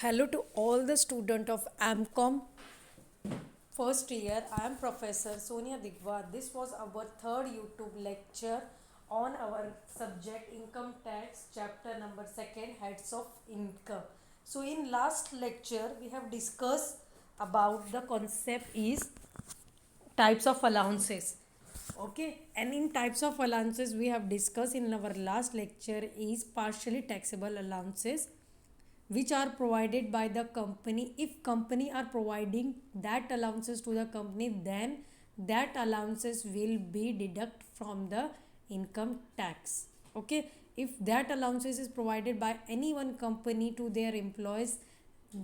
Hello to all the student of AMCOM first year. I am Professor Sonia Digwa. This was our third YouTube lecture on our subject income tax chapter number 2 heads of income. So in last lecture we have discussed about the concept is types of allowances. Okay, and in types of allowances we have discussed in our last lecture is partially taxable allowances which are provided by the company. If company are providing that allowances to the company, then that allowances will be deduct from the income tax. Okay, if that allowances is provided by any one company to their employees,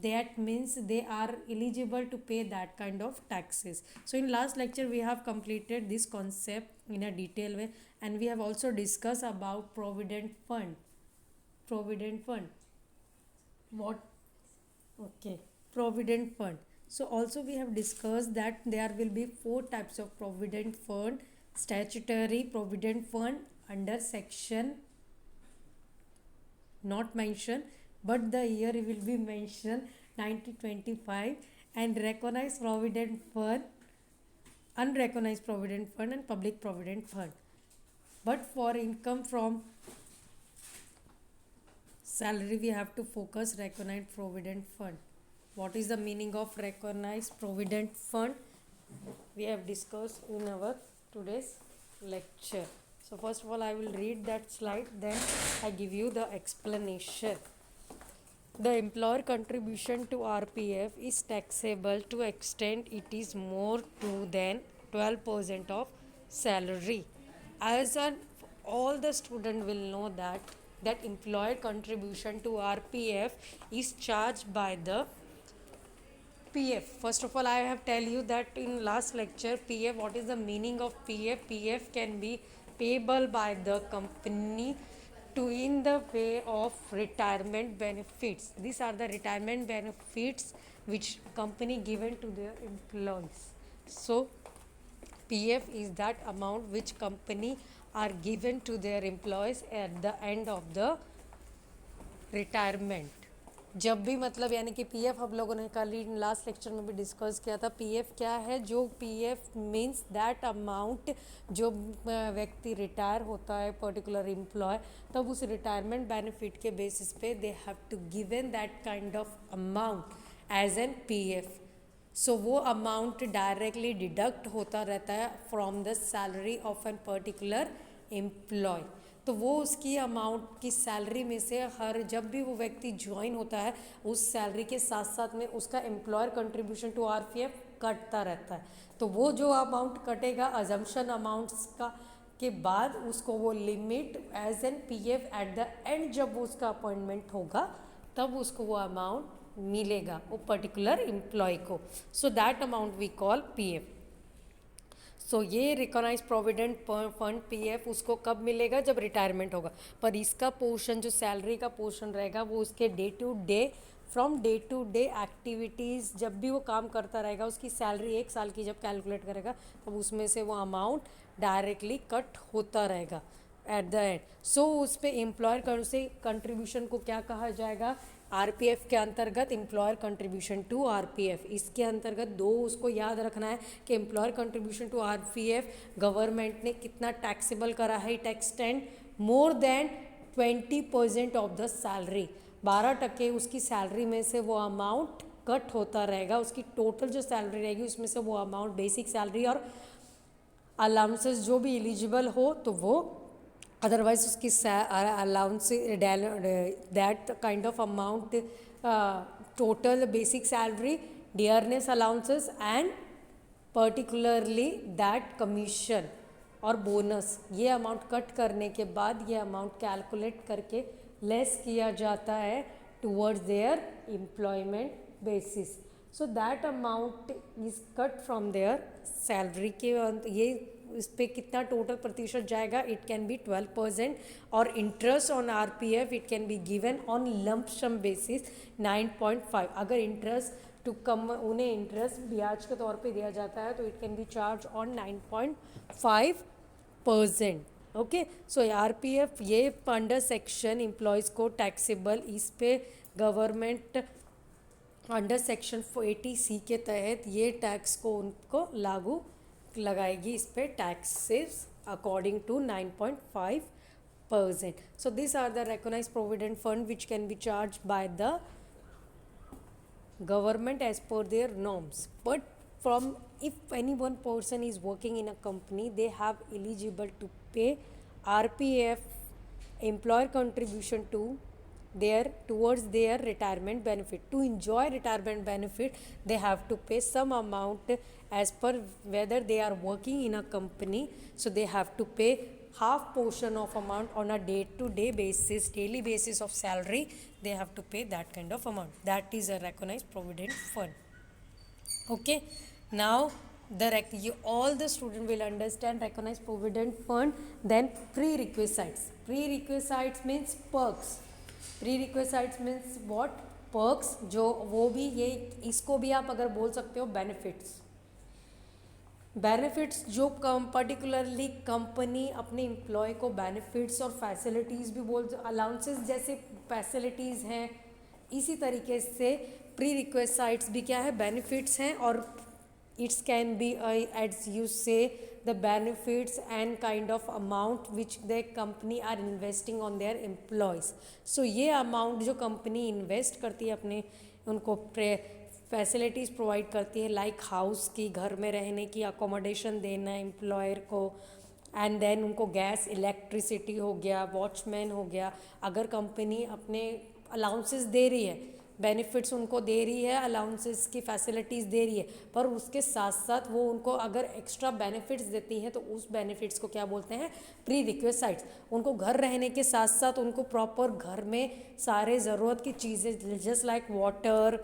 that means they are eligible to pay that kind of taxes. So in last lecture we have completed this concept in a detailed way, and we have also discussed about provident fund. What? Okay, provident fund. So also we have discussed that there will be four types of provident fund: statutory provident fund under section not mentioned, but the year will be mentioned 1925, and recognized provident fund, unrecognized provident fund, and public provident fund. But for income from salary we have to focus recognized provident fund. What is the meaning of recognized provident fund? We have discussed in our today's lecture. So first of all I will read that slide, then I give you the explanation. The employer contribution to RPF is taxable to extent it is more to than 12% of salary. As an all the student will know that employer contribution to RPF is charged by the PF. First of all, I have tell you that in last lecture, PF, what is the meaning of PF? PF can be payable by the company to in the way of retirement benefits. These are the retirement benefits which company given to their employees. So PF is that amount which company are given to their employees at the end of the retirement. जब भी मतलब यानी कि PF हम लोगों ने कल last lecture में भी डिस्कस किया था. पीएफ क्या है? जो पीएफ मींस दैट अमाउंट जो व्यक्ति रिटायर होता है पर्टिकुलर एम्प्लॉय, तब उस रिटायरमेंट बेनिफिट के बेसिस पे they have to given that kind of amount as an PF. So वो अमाउंट डायरेक्टली डिडक्ट होता रहता है from the salary of an particular employee. तो वो उसकी अमाउंट की सैलरी में से हर जब भी वो व्यक्ति ज्वाइन होता है उस सैलरी के साथ साथ में उसका एम्प्लॉयर कंट्रीब्यूशन टू आरपीएफ कटता रहता है. तो वो जो अमाउंट कटेगा अजम्पशन अमाउंट्स का के बाद उसको वो limit as an PF at the end जब वो उसका अपॉइंटमेंट होगा तब उसको वो अमाउंट मिलेगा वो पर्टिकुलर एम्प्लॉय को. So that amount we call PF. So ये रिकॉग्नाइज प्रोविडेंट फंड पीएफ उसको कब मिलेगा? जब रिटायरमेंट होगा. पर इसका पोर्शन जो सैलरी का पोर्शन रहेगा वो उसके day to day from day to day activities जब भी वो काम करता रहेगा उसकी सैलरी एक साल की जब कैलकुलेट करेगा तब उसमें से वो अमाउंट डायरेक्टली कट होता रहेगा एट द एंड. सो उस पर एम्प्लॉयर से कंट्रीब्यूशन को क्या कहा जाएगा? आरपीएफ के अंतर्गत एम्प्लॉयर कंट्रीब्यूशन टू आरपीएफ. इसके अंतर्गत दो उसको याद रखना है कि employer contribution to RPF government ने कितना टैक्सेबल करा है. It extend more than 20% of the salary. 12% उसकी सैलरी में से वो अमाउंट कट होता रहेगा. उसकी टोटल जो सैलरी रहेगी उसमें से वो अमाउंट बेसिक सैलरी और अलाउंसेस जो भी एलिजिबल हो तो वो otherwise उसकी allowance that kind of amount total basic salary dearness allowances and particularly that commission और बोनस, ये अमाउंट कट करने के बाद ये अमाउंट कैलकुलेट करके लेस किया जाता है towards their employment basis. So that amount is cut from their salary के. ये इस पर कितना टोटल प्रतिशत जाएगा? It can be 12%. और interest on RPF it can be given on lump sum basis 9.5. अगर इंटरेस्ट टू कम उन्हें इंटरेस्ट ब्याज के तौर पे दिया जाता है तो it can B charge on 9.5%. Okay. So RPF ये अंडर सेक्शन एम्प्लॉयज़ को टैक्सेबल, इस पे गवर्नमेंट अंडर सेक्शन 80C के तहत ये टैक्स को उनको लागू लगाएगी इस पे taxes according to 9.5%. So these are the recognized provident fund which can be charged by the government as per their norms. But from if any one person is working in a company, they have eligible to pay RPF, employer contribution to their towards their retirement benefit. To enjoy retirement benefit, they have to pay some amount as per whether they are working in a company. So they have to pay half portion of amount on a day-to-day basis, daily basis of salary. They have to pay that kind of amount. That is a recognized provident fund. Okay, now all the student will understand recognized provident fund. Then prerequisites. Prerequisites means perks. Prerequisites means what? Perks. जो वो भी ये इसको भी आप अगर बोल सकते हो बेनिफिट्स. बेनिफिट्स जो पर्टिकुलरली कंपनी अपने एम्प्लॉय को बेनिफिट्स और फैसिलिटीज़ भी बोल, अलाउंसेस जैसे फैसिलिटीज़ हैं, इसी तरीके से प्री रिक्वेसाइट्स भी क्या है, बेनिफिट्स हैं. और it's can be as you say the benefits and kind of amount which the company are investing on their employees. So ये अमाउंट जो कंपनी इन्वेस्ट करती है अपने उनको फैसिलिटीज़ प्रोवाइड करती है, लाइक हाउस की, घर में रहने की, अकोमोडेशन देना एम्प्लॉयर को, एंड देन उनको गैस इलेक्ट्रिसिटी हो गया, वॉचमैन हो गया. अगर कंपनी अपने अलाउंसेस दे रही है, बेनिफिट्स उनको दे रही है, अलाउंसेस की फैसिलिटीज़ दे रही है, पर उसके साथ साथ वो उनको अगर एक्स्ट्रा बेनिफिट्स देती है तो उस बेनिफिट्स को क्या बोलते हैं, प्री रिक्वेसाइट्स. उनको घर रहने के साथ साथ उनको प्रॉपर घर में सारे ज़रूरत की चीज़ें जस्ट लाइक वाटर,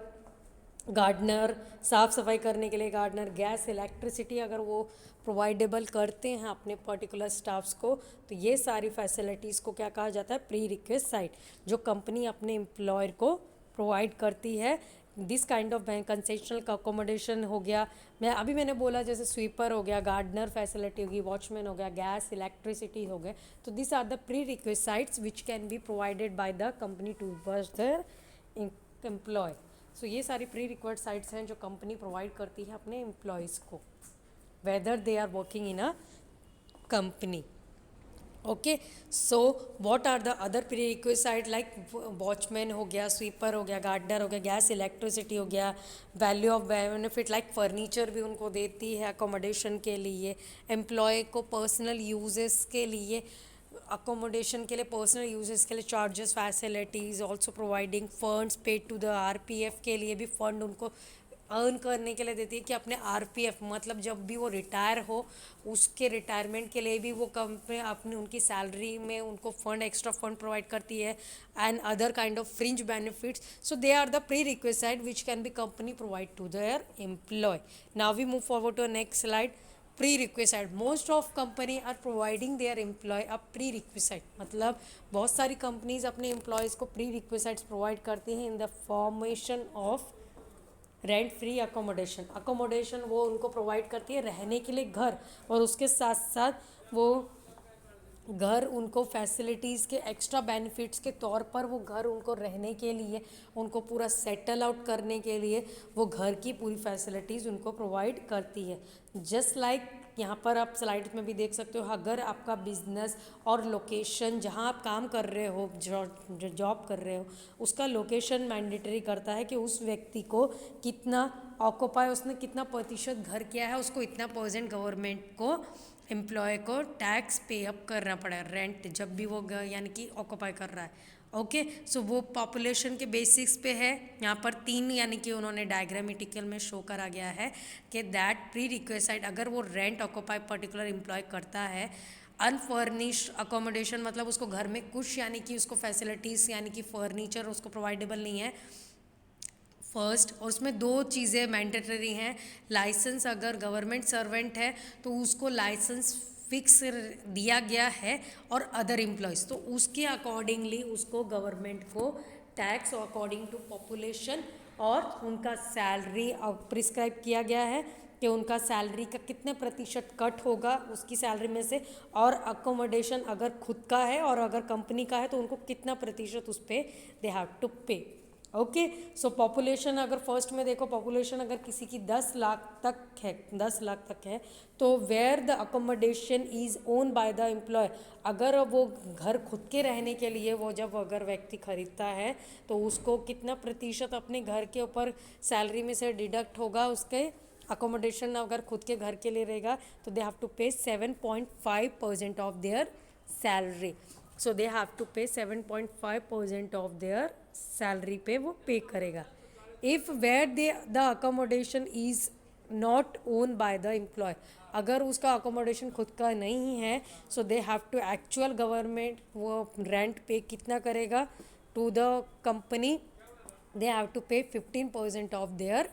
गार्डनर, साफ़ सफाई करने के लिए गार्डनर, गैस, इलेक्ट्रिसिटी अगर वो प्रोवाइडेबल करते हैं अपने पर्टिकुलर स्टाफ्स को, तो ये सारी फैसिलिटीज़ को क्या कहा जाता है, प्री रिक्वेसाइट, जो कंपनी अपने एम्प्लॉयर को प्रोवाइड करती है. This kind of concessional accommodation हो गया, मैंने बोला जैसे स्वीपर हो गया, गार्डनर फैसिलिटी होगी, वॉचमैन हो गया, गैस इलेक्ट्रिसिटी हो गया. तो this are the prerequisites which can be provided by the company to their employee. So ये सारी प्री रिक्वायर्ड साइट्स हैं जो कंपनी प्रोवाइड करती है अपने एम्प्लॉयज़ को, whether they are working in a company. Okay, so what are the other pre required like watchman हो गया, स्वीपर हो गया, गार्डनर हो गया, गैस इलेक्ट्रिसिटी हो गया, value of benefit like furniture भी उनको देती है अकोमोडेशन के लिए, एम्प्लॉय को पर्सनल यूजेस के लिए, अकोमोडेशन के लिए, पर्सनल यूजेस के लिए charges, facilities, also providing funds paid to the RPF के लिए भी फंड उनको अर्न करने के लिए देती है कि अपने आरपीएफ मतलब जब भी वो रिटायर हो उसके रिटायरमेंट के लिए भी वो कंपनी अपनी उनकी सैलरी में उनको फंड, एक्स्ट्रा फंड प्रोवाइड करती है, and other kind of fringe benefits. So they are the prerequisite which can be company provide to their employee. Now we move forward to next slide. Prerequisite, most of company are providing their employee a prerequisite. मतलब बहुत सारी companies अपने employees को प्री-रिक्विसाइट्स provide करती हैं in the formation of rent free accommodation. Accommodation वो उनको provide करती है रहने के लिए घर, और उसके साथ साथ वो घर उनको फैसिलिटीज़ के एक्स्ट्रा बेनिफिट्स के तौर पर वो घर उनको रहने के लिए, उनको पूरा सेटल आउट करने के लिए वो घर की पूरी फैसिलिटीज़ उनको प्रोवाइड करती है. जस्ट लाइक यहाँ पर आप स्लाइड में भी देख सकते हो, अगर आपका बिजनेस और लोकेशन जहाँ आप काम कर रहे हो, जॉब कर रहे हो, उसका लोकेशन मैंडेटरी करता है कि उस व्यक्ति को कितना ऑक्यूपाई, उसने कितना प्रतिशत घर किया है, उसको इतना परसेंट गवर्नमेंट को, एम्प्लॉय को टैक्स पे अप करना पड़ा है, रेंट जब भी वो यानी कि ऑक्यूपाई कर रहा है. ओके, सो वो पॉपुलेशन के बेसिक्स पे है. यहाँ पर 3 यानी कि उन्होंने डायग्रामेटिकल में शो करा गया है कि दैट प्री रिक्वेसाइट अगर वो रेंट ऑक्यूपाई पर्टिकुलर एम्प्लॉय करता है, अनफर्निश्ड अकोमोडेशन मतलब उसको घर में कुछ यानी कि उसको फैसिलिटीज़ यानी कि फर्नीचर उसको प्रोवाइडेबल नहीं है फर्स्ट, और उसमें 2 चीज़ें मैंडेटरी हैं. लाइसेंस, अगर गवर्नमेंट सर्वेंट है तो उसको लाइसेंस फिक्स दिया गया है, और अदर एम्प्लॉयज़ तो उसके अकॉर्डिंगली उसको गवर्नमेंट को टैक्स अकॉर्डिंग टू पॉपुलेशन और उनका सैलरी प्रिस्क्राइब किया गया है कि उनका सैलरी का कितने प्रतिशत कट होगा उसकी सैलरी में से, और अकोमोडेशन अगर खुद का है और अगर कंपनी का है तो उनको कितना प्रतिशत उस पर दे हैव टू पे. ओके। सो पॉपुलेशन अगर फर्स्ट में देखो, पॉपुलेशन अगर किसी की 10 लाख तक है, 10 लाख तक है, तो where the accommodation is own by the employee, अगर वो घर खुद के रहने के लिए वो जब अगर व्यक्ति खरीदता है तो उसको कितना प्रतिशत अपने घर के ऊपर सैलरी में से डिडक्ट होगा, उसके अकोमोडेशन अगर खुद के घर के लिए रहेगा तो दे have to pay 7.5% of their salary. So they have to pay 7.5% of their salary पे वो पे करेगा। If where they the accommodation is not own by the employee, अगर उसका अकोमोडेशन खुद का नहीं है, so they have to actual government वो रेंट पे कितना करेगा to the company, they have to pay 15% of their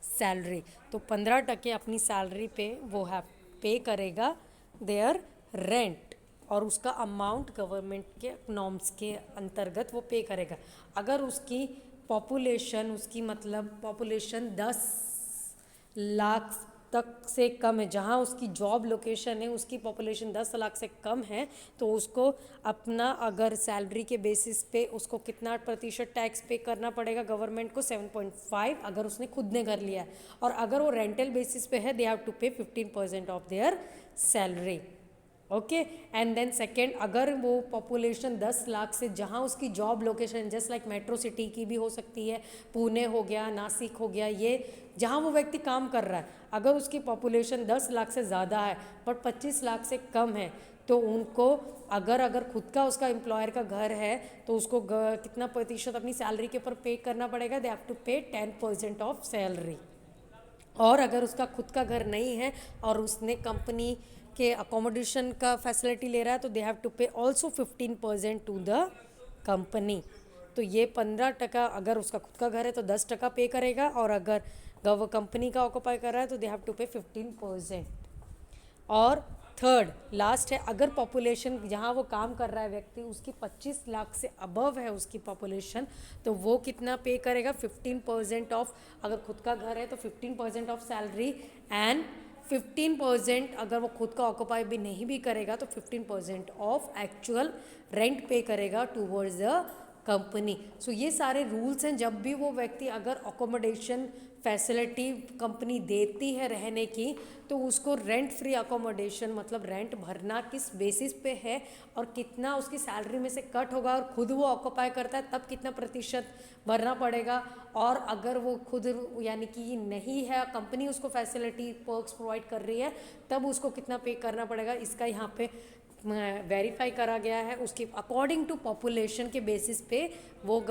salary. तो 15% अपनी सैलरी पे वो हैव पे करेगा देयर रेंट, और उसका अमाउंट गवर्नमेंट के नॉर्म्स के अंतर्गत वो पे करेगा। अगर उसकी पॉपुलेशन, उसकी मतलब पॉपुलेशन 10 लाख तक से कम है, जहाँ उसकी जॉब लोकेशन है उसकी पॉपुलेशन 10 लाख से कम है, तो उसको अपना अगर सैलरी के बेसिस पे उसको कितना प्रतिशत टैक्स पे करना पड़ेगा गवर्नमेंट को, 7.5 अगर उसने खुद ने घर लिया है, और अगर वो रेंटल बेसिस पे है दे have to pay 15% of their salary. Okay. And then second, अगर वो पॉपुलेशन 10 लाख से, जहाँ उसकी job location just like metro city की भी हो सकती है, पुणे हो गया, नासिक हो गया, ये जहाँ वो व्यक्ति काम कर रहा है, अगर उसकी पॉपुलेशन 10 लाख से ज़्यादा है बट 25 लाख से कम है, तो उनको अगर खुद का उसका एम्प्लॉयर का घर है तो उसको कितना प्रतिशत अपनी सैलरी के ऊपर पे करना पड़ेगा, दे हैव टू पे 10% ऑफ सैलरी। और अगर उसका खुद का घर नहीं है और उसने कंपनी के अकोमोडेशन का फैसिलिटी ले रहा है, तो दे हैव टू पे ऑल्सो 15% टू द कंपनी। तो ये 15%, अगर उसका खुद का घर है तो 10% पे करेगा, और अगर कंपनी का ऑक्यूपाई कर रहा है तो दे हैव टू पे 15%। और थर्ड लास्ट है, अगर पॉपुलेशन जहाँ वो काम कर रहा है व्यक्ति उसकी 25 लाख से अबव है उसकी पॉपुलेशन, तो वो कितना पे करेगा, 15% ऑफ, अगर खुद का घर है तो 15% ऑफ सैलरी, एंड 15% अगर वो खुद का ऑक्यूपाई भी नहीं भी करेगा तो 15% ऑफ एक्चुअल रेंट पे करेगा टूवर्ड्स द कंपनी। सो ये सारे रूल्स हैं, जब भी वो व्यक्ति अगर अकोमोडेशन फैसिलिटी कंपनी देती है रहने की, तो उसको रेंट फ्री अकोमोडेशन मतलब रेंट भरना किस बेसिस पे है और कितना उसकी सैलरी में से कट होगा, और खुद वो ऑक्यूपाई करता है तब कितना प्रतिशत भरना पड़ेगा, और अगर वो खुद यानी कि नहीं है, कंपनी उसको फैसिलिटी पर्क्स प्रोवाइड कर रही है, तब उसको कितना पे करना पड़ेगा, इसका यहाँ पे वेरीफाई करा गया है। उसके अकॉर्डिंग टू पॉपुलेशन के बेसिस पे वो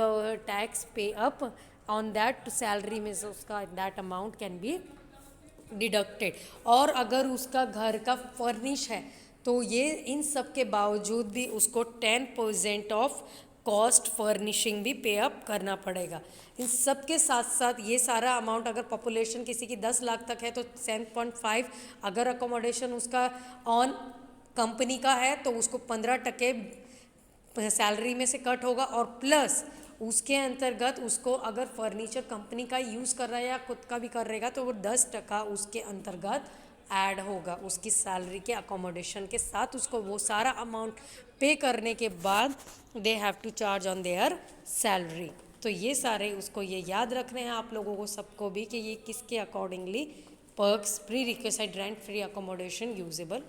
टैक्स पे अप ऑन दैट सैलरी में से उसका that amount can be deducted. और अगर उसका घर का फर्निश है तो ये इन सब के बावजूद भी उसको 10% ऑफ कॉस्ट फर्निशिंग भी पे अप करना पड़ेगा। इन सब के साथ साथ ये सारा अमाउंट, अगर पॉपुलेशन किसी की 10 लाख तक है तो 7.5, अगर अकोमोडेशन उसका ऑन कंपनी का है तो उसको 15% सैलरी में से कट होगा, और प्लस उसके अंतर्गत उसको अगर फर्नीचर कंपनी का यूज़ कर रहा है या खुद का भी कर रहेगा तो वो 10% उसके अंतर्गत ऐड होगा उसकी सैलरी के अकोमोडेशन के साथ। उसको वो सारा अमाउंट पे करने के बाद they have to charge on their salary. तो ये सारे उसको ये याद रखने हैं आप लोगों को सबको भी कि ये किसके accordingly perks pre requisite rent free accommodation usable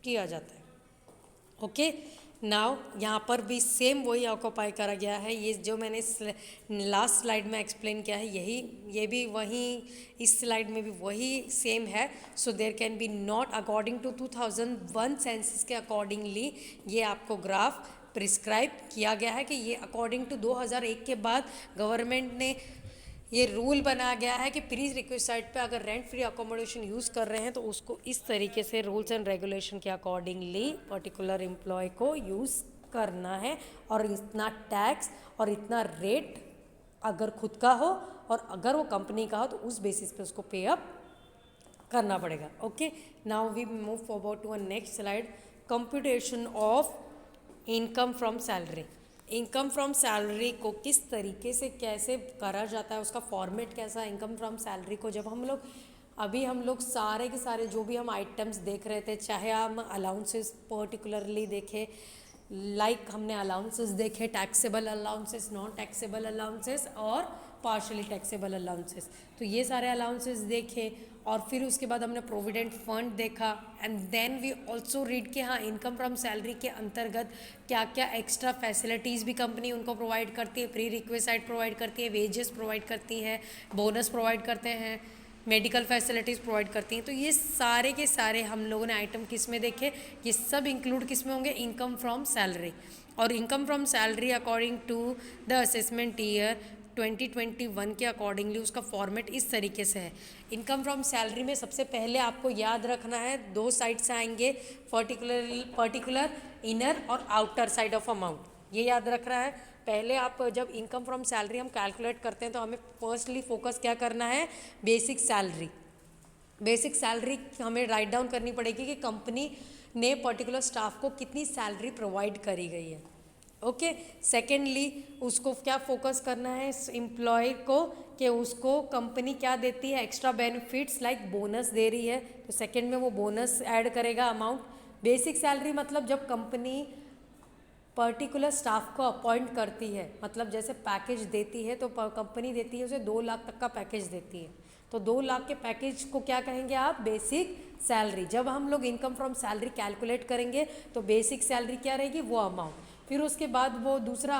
किया जाता है। ओके। नाउ यहाँ पर भी सेम वही ऑक्यूपाई करा गया है, ये जो मैंने लास्ट स्लाइड में एक्सप्लेन किया है यही, ये भी वही इस स्लाइड में भी वही सेम है। So there can be not according to 2001 census के अकॉर्डिंगली ये आपको ग्राफ प्रिस्क्राइब किया गया है कि ये अकॉर्डिंग टू 2001 के बाद गवर्नमेंट ने ये रूल बनाया गया है कि प्री रिक्वेसाइड पे अगर रेंट फ्री अकोमोडेशन यूज़ कर रहे हैं तो उसको इस तरीके से रूल्स एंड रेगुलेशन के अकॉर्डिंगली पर्टिकुलर एम्प्लॉय को यूज़ करना है, और इतना टैक्स और इतना रेट अगर खुद का हो और अगर वो कंपनी का हो तो उस बेसिस पे उसको पे अप करना पड़ेगा। Okay. Now we move forward to a next slide, computation of income from salary. Income from salary को किस तरीके से कैसे करा जाता है, उसका फॉर्मेट कैसा है इनकम फ्रॉम सैलरी को। जब हम लोग सारे के सारे जो भी हम आइटम्स देख रहे थे, चाहे हम अलाउंसेस पर्टिकुलरली देखें लाइक हमने अलाउंसेस देखे, taxable allowances, non taxable allowances और पार्शली टैक्सेबल अलाउंसेस। तो ये सारे अलाउंसेस देखे और फिर उसके बाद हमने प्रोविडेंट फंड देखा and then we also read कि हाँ इनकम फ्रॉम सैलरी के अंतर्गत क्या क्या एक्स्ट्रा फैसिलिटीज़ भी कंपनी उनको प्रोवाइड करती है, प्री रिक्वेसाइट प्रोवाइड करती है, वेजेस प्रोवाइड करती है, बोनस प्रोवाइड करते हैं, मेडिकल फैसिलिटीज़ प्रोवाइड करती हैं। तो ये सारे के सारे हम लोगों ने आइटम किस में देखे, ये सब इंक्लूड किस में होंगे, इनकम फ्रॉम सैलरी। और income from salary according to the assessment year 2021 के अकॉर्डिंगली उसका फॉर्मेट इस तरीके से है। इनकम फ्रॉम सैलरी में सबसे पहले आपको याद रखना है दो साइड से आएंगे, पर्टिकुलर इनर और आउटर साइड ऑफ अमाउंट, ये याद रखना है। पहले आप जब इनकम फ्रॉम सैलरी हम कैलकुलेट करते हैं तो हमें फर्स्टली फोकस क्या करना है, बेसिक सैलरी। बेसिक सैलरी हमें राइट डाउन करनी पड़ेगी कि कंपनी ने पर्टिकुलर स्टाफ को कितनी सैलरी प्रोवाइड करी गई है। ओके, सेकेंडली उसको क्या फोकस करना है एम्प्लॉय को कि उसको कंपनी क्या देती है, एक्स्ट्रा बेनिफिट्स लाइक बोनस दे रही है, तो सेकेंड में वो बोनस ऐड करेगा अमाउंट। बेसिक सैलरी मतलब जब कंपनी पर्टिकुलर स्टाफ को अपॉइंट करती है, मतलब जैसे पैकेज देती है तो कंपनी देती है उसे 2 लाख तक का पैकेज देती है, तो 2 लाख के पैकेज को क्या कहेंगे आप, बेसिक सैलरी। जब हम लोग इनकम फ्रॉम सैलरी कैलकुलेट करेंगे तो बेसिक सैलरी क्या रहेगी, वो अमाउंट। फिर उसके बाद वो दूसरा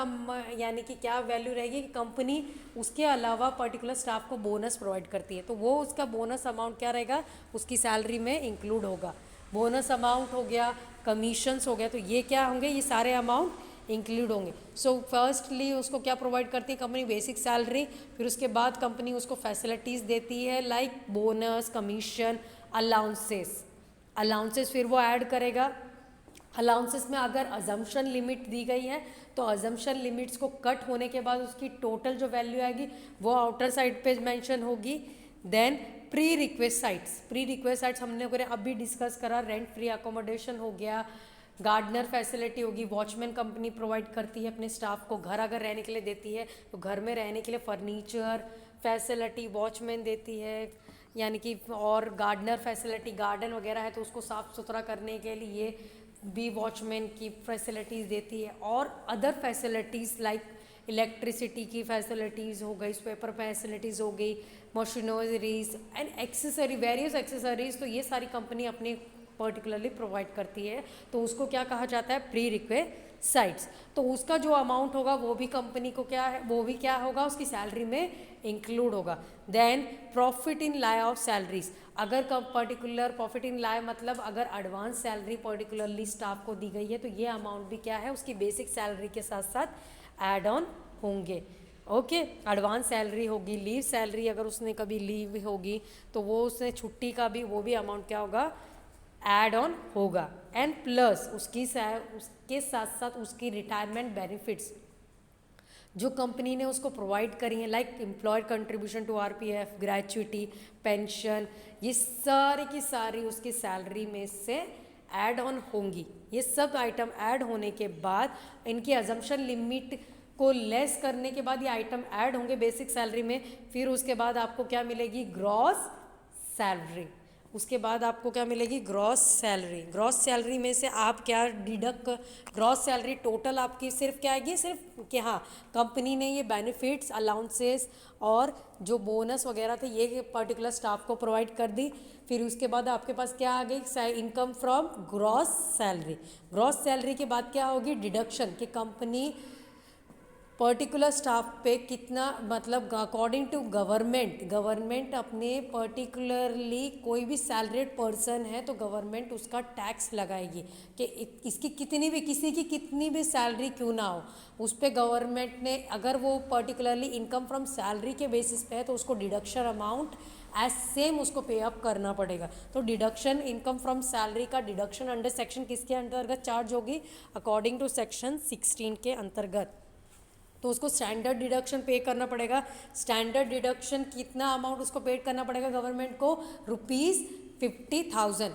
यानी कि क्या वैल्यू रहेगी कि कंपनी उसके अलावा पर्टिकुलर स्टाफ को बोनस प्रोवाइड करती है, तो वो उसका बोनस अमाउंट क्या रहेगा, उसकी सैलरी में इंक्लूड होगा। बोनस अमाउंट हो गया, कमीशंस हो गया, तो ये क्या होंगे, ये सारे अमाउंट इंक्लूड होंगे। सो फर्स्टली उसको क्या प्रोवाइड करती है कंपनी, बेसिक सैलरी। फिर उसके बाद कंपनी उसको फैसिलिटीज़ देती है लाइक बोनस, कमीशन, अलाउंसेस फिर वो ऐड करेगा। अलाउंसेस में अगर अजम्पशन लिमिट दी गई है तो अजम्पशन लिमिट्स को कट होने के बाद उसकी टोटल जो वैल्यू आएगी वो आउटर साइड पे मेंशन होगी। देन प्री रिक्वेस्ट साइट्स हमने अभी डिस्कस करा, रेंट फ्री अकोमोडेशन हो गया, गार्डनर फैसिलिटी होगी, वॉचमैन कंपनी प्रोवाइड करती है अपने स्टाफ को, घर अगर रहने के लिए देती है तो घर में रहने के लिए फर्नीचर फैसिलिटी वॉचमैन देती है, यानी कि और गार्डनर फैसिलिटी, गार्डन वगैरह है तो उसको साफ़ सुथरा करने के लिए भी वॉचमैन की फैसिलिटीज़ देती है। और अदर फैसिलिटीज़ लाइक इलेक्ट्रिसिटी की फैसिलिटीज़ हो गई, पेपर फैसिलिटीज़ हो गई, machineries and accessory, various accessories, तो ये सारी कंपनी अपने पर्टिकुलरली प्रोवाइड करती है, तो उसको क्या कहा जाता है, प्री रिक्वेसाइट्स। तो उसका जो अमाउंट होगा वो भी कंपनी को क्या है, वो भी क्या होगा, उसकी सैलरी में इंक्लूड होगा। देन प्रॉफिट इन लाय ऑफ सैलरीज, अगर पर्टिकुलर प्रॉफिट इन लाय मतलब अगर एडवांस सैलरी पर्टिकुलरली स्टाफ को दी गई है तो ये अमाउंट भी क्या है, उसकी बेसिक सैलरी के साथ साथ ऐड ऑन होंगे। ओके, एडवांस सैलरी होगी, लीव सैलरी अगर उसने कभी लीव होगी तो वो उसने छुट्टी का भी वो भी अमाउंट क्या होगा, ऐड ऑन होगा। एंड प्लस उसके साथ साथ उसकी रिटायरमेंट बेनिफिट्स जो कंपनी ने उसको प्रोवाइड करी हैं like employer contribution to RPF, gratuity, pension, ये सारी की सारी उसकी सैलरी में से ऐड ऑन होंगी। ये सब आइटम ऐड होने के बाद इनकी अजम्पशन लिमिट को लेस करने के बाद ये आइटम ऐड होंगे बेसिक सैलरी में। फिर उसके बाद आपको क्या मिलेगी, ग्रॉस सैलरी। उसके बाद आपको क्या मिलेगी, ग्रॉस सैलरी। ग्रॉस सैलरी में से आप क्या डिडक्ट, ग्रॉस सैलरी टोटल आपकी सिर्फ क्या आएगी, सिर्फ कि हाँ कंपनी ने ये बेनिफिट्स, अलाउंसेस और जो बोनस वगैरह थे ये पर्टिकुलर स्टाफ को प्रोवाइड कर दी। फिर उसके बाद आपके पास क्या आ गई, income from gross salary. Gross salary के बाद क्या होगी, डिडक्शन, कि कंपनी पर्टिकुलर स्टाफ पे कितना, मतलब अकॉर्डिंग टू गवर्नमेंट अपने पर्टिकुलरली कोई भी सैलरीड पर्सन है तो गवर्नमेंट उसका टैक्स लगाएगी कि इसकी कितनी भी, किसी की कितनी भी सैलरी क्यों ना हो, उस पर गवर्नमेंट ने अगर वो पर्टिकुलरली इनकम फ्रॉम सैलरी के बेसिस पे है तो उसको डिडक्शन अमाउंट एज सेम उसको पे अप करना पड़ेगा। तो डिडक्शन, इनकम फ्रॉम सैलरी का डिडक्शन अंडर सेक्शन किसके अंतर्गत चार्ज होगी, अकॉर्डिंग टू सेक्शन 16 के अंतर्गत। तो उसको स्टैंडर्ड डिडक्शन पे करना पड़ेगा। स्टैंडर्ड डिडक्शन कितना अमाउंट उसको पे करना पड़ेगा गवर्नमेंट को, ₹50,000।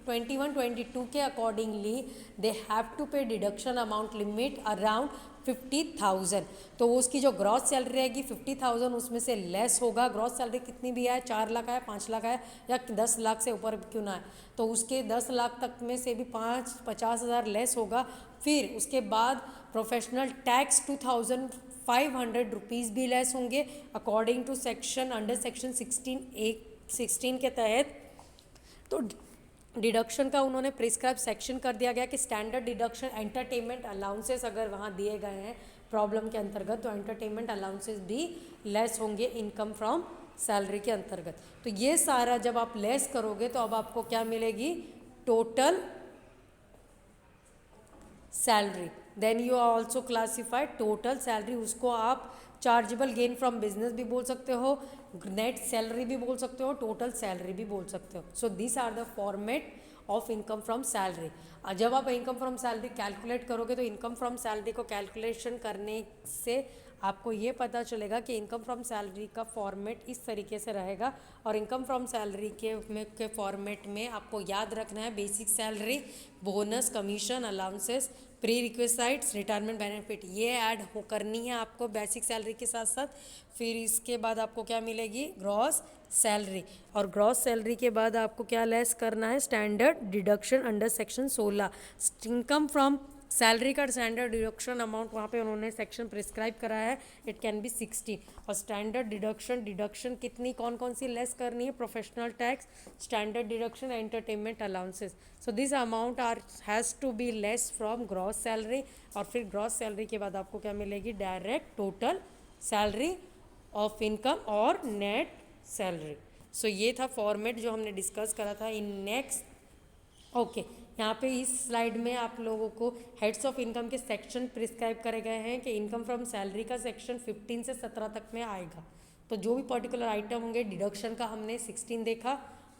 21-22 के अकॉर्डिंगली दे हैव टू पे डिडक्शन अमाउंट लिमिट अराउंड 50,000। तो वो उसकी जो ग्रॉस सैलरी रहेगी 50,000 उसमें से लेस होगा। ग्रॉस सैलरी कितनी भी आए, 4 लाख आए, 5 लाख आए या 10 लाख से ऊपर क्यों ना आए, तो उसके 10 लाख तक में से भी 50,000 लेस होगा। फिर उसके बाद प्रोफेशनल टैक्स 2,500 रुपीज़ भी लेस होंगे according to section under section 16 के तहत। तो डिडक्शन का उन्होंने प्रिस्क्राइब सेक्शन कर दिया गया कि स्टैंडर्ड डिडक्शन एंटरटेनमेंट अलाउंसेस अगर वहाँ दिए गए हैं प्रॉब्लम के अंतर्गत, तो एंटरटेनमेंट अलाउंसेस भी लेस होंगे इनकम फ्रॉम सैलरी के अंतर्गत। तो ये सारा जब आप लेस करोगे तो अब आपको क्या मिलेगी, total salary. Then you are also classified total salary, उसको आप चार्जेबल गेन फ्रॉम बिजनेस भी बोल सकते हो, नेट सैलरी भी बोल सकते हो, टोटल सैलरी भी बोल सकते हो। So this are the format of income from salary. जब आप इनकम फ्रॉम सैलरी कैलकुलेट करोगे तो इनकम फ्रॉम सैलरी को कैलकुलेशन करने से आपको ये पता चलेगा कि इनकम फ्रॉम सैलरी का फॉर्मेट इस तरीके से रहेगा। और इनकम फ्रॉम सैलरी के फॉर्मेट में आपको याद रखना है basic salary, bonus, commission, allowances, prerequisites, retirement benefit, ये ऐड हो करनी है आपको बेसिक सैलरी के साथ साथ। फिर इसके बाद आपको क्या मिलेगी, ग्रॉस सैलरी। और ग्रॉस सैलरी के बाद आपको क्या लेस करना है, standard deduction under section 16। Income from salary का स्टैंडर्ड डिडक्शन अमाउंट वहाँ पे उन्होंने सेक्शन प्रिस्क्राइब करा है, इट कैन बी 16। और स्टैंडर्ड डिडक्शन कितनी कौन कौन सी लेस करनी है, professional tax, standard deduction, entertainment allowances. So this amount has to be less from gross salary. और फिर ग्रॉस सैलरी के बाद आपको क्या मिलेगी, direct total salary of income और नेट सैलरी। सो ये था फॉर्मेट जो हमने डिस्कस करा था इन नेक्स्ट। ओके, यहाँ पे इस स्लाइड में आप लोगों को हेड्स ऑफ इनकम के सेक्शन प्रिस्क्राइब करे गए हैं कि इनकम फ्रॉम सैलरी का सेक्शन 15 से 17 तक में आएगा। तो जो भी पर्टिकुलर आइटम होंगे, डिडक्शन का हमने 16 देखा,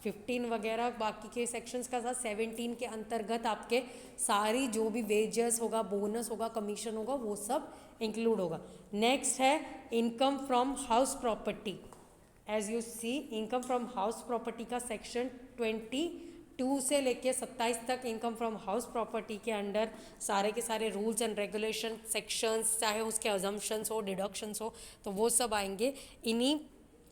15 वगैरह बाकी के सेक्शंस का था 17 के अंतर्गत आपके सारी जो भी वेजेस होगा, बोनस होगा, कमीशन होगा, वो सब इंक्लूड होगा। नेक्स्ट है income from house property. As you see, income from house property का सेक्शन 22 से लेके 27 तक इनकम फ्रॉम हाउस प्रॉपर्टी के अंडर सारे के सारे रूल्स एंड रेगुलेशन सेक्शंस, चाहे उसके अजम्पशंस हो, डिडक्शंस हो, तो वो सब आएंगे इन्हीं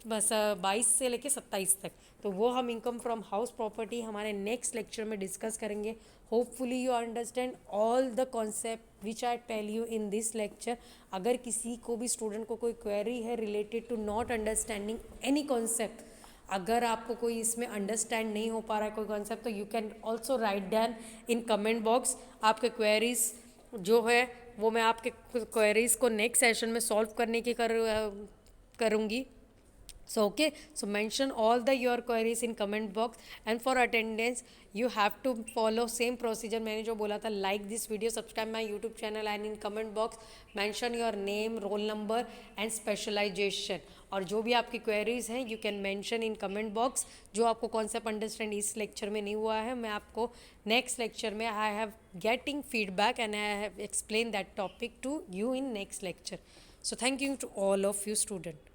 बस 22 से लेके 27 तक। तो वो हम इनकम फ्रॉम हाउस प्रॉपर्टी हमारे नेक्स्ट लेक्चर में डिस्कस करेंगे। Hopefully you understand all the concept which I tell you in this lecture. अगर किसी को भी स्टूडेंट को कोई क्वेरी है related to not understanding any concept, अगर आपको कोई इसमें अंडरस्टैंड नहीं हो पा रहा है कोई कॉन्सेप्ट, तो you can also write down in comment box. आपके क्वेरीज जो है वो मैं आपके क्वेरीज को नेक्स्ट सेशन में सॉल्व करने की करूँगी। So okay, so mention all the your queries in comment box, and for attendance you have to follow same procedure मैंने जो बोला था, like this video, subscribe my YouTube channel, and in comment box mention your name, roll number and specialization। और जो भी आपकी queries हैं you can mention in comment box। जो आपको concept understand इस lecture में नहीं हुआ है, मैं आपको next lecture में I have getting feedback and I have explained that topic to you in next lecture। So thank you to all of you student।